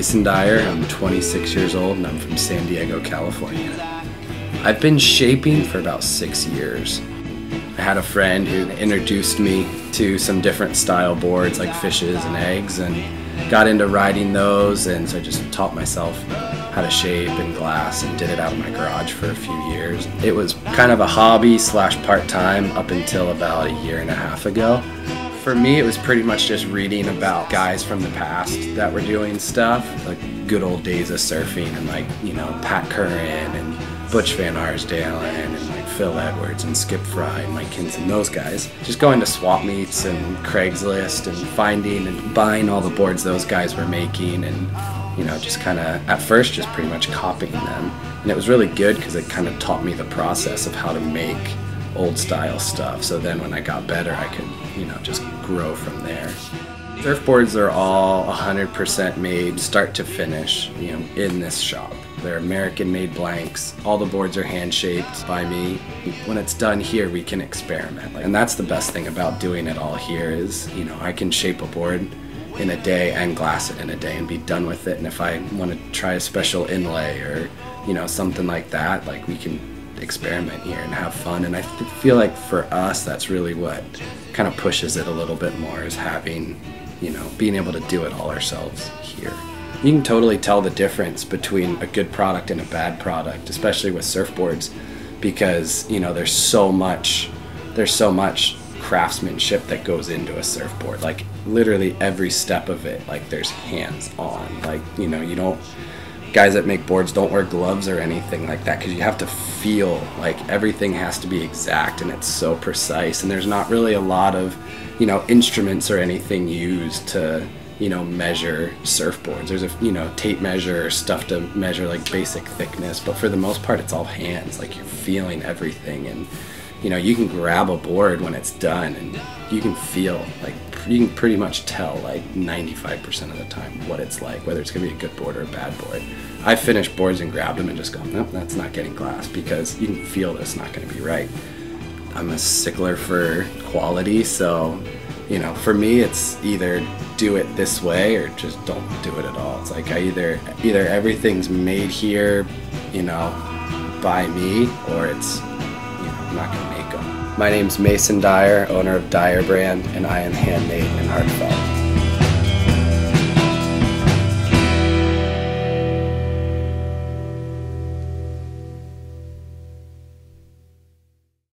Mason Dyer. I'm 26 years old and I'm from San Diego, California. I've been shaping for about 6 years. I had a friend who introduced me to some different style boards like fishes and eggs, and got into riding those, and so I just taught myself how to shape and glass and did it out in my garage for a few years. It was kind of a hobby slash part-time up until about a year and a half ago. For me, it was pretty much just reading about guys from the past that were doing stuff, like good old days of surfing, and like, you know, Pat Curran and Butch Van Arsdale and like Phil Edwards and Skip Fry and Mike Kinson, those guys. Just going to swap meets and Craigslist and finding and buying all the boards those guys were making, and you know, just kind of at first just pretty much copying them. And it was really good because it kind of taught me the process of how to make old style stuff. So then when I got better, I could, you know, just grow from there. Surfboards are all 100% made start to finish, you know, in this shop. They're American-made blanks. All the boards are hand-shaped by me. When it's done here, we can experiment. And that's the best thing about doing it all here is, you know, I can shape a board in a day and glass it in a day and be done with it. And if I want to try a special inlay or, you know, something like that, like we can experiment here and have fun. And I feel like for us, that's really what kind of pushes it a little bit more, is having, you know, being able to do it all ourselves here. You can totally tell the difference between a good product and a bad product, especially with surfboards, because, you know, there's so much craftsmanship that goes into a surfboard. Like literally every step of it, like there's hands on. Like, you know, guys that make boards don't wear gloves or anything like that, because you have to feel like everything has to be exact and it's so precise, and there's not really a lot of, you know, instruments or anything used to, you know, measure surfboards. There's a, you know, tape measure or stuff to measure like basic thickness, but for the most part it's all hands. Like you're feeling everything, and you know, you can grab a board when it's done and you can feel, like you can pretty much tell like 95% of the time what it's like, whether it's gonna be a good board or a bad board. I finished boards and grabbed them and just go, nope, that's not getting glass, because you can feel that it's not gonna be right. I'm a stickler for quality, so, you know, for me it's either do it this way or just don't do it at all. It's like I either everything's made here, you know, by me, or it's, you know, I'm not gonna make them. My name's Mason Dyer, owner of Dyer Brand, and I am Handmade and Heartfelt.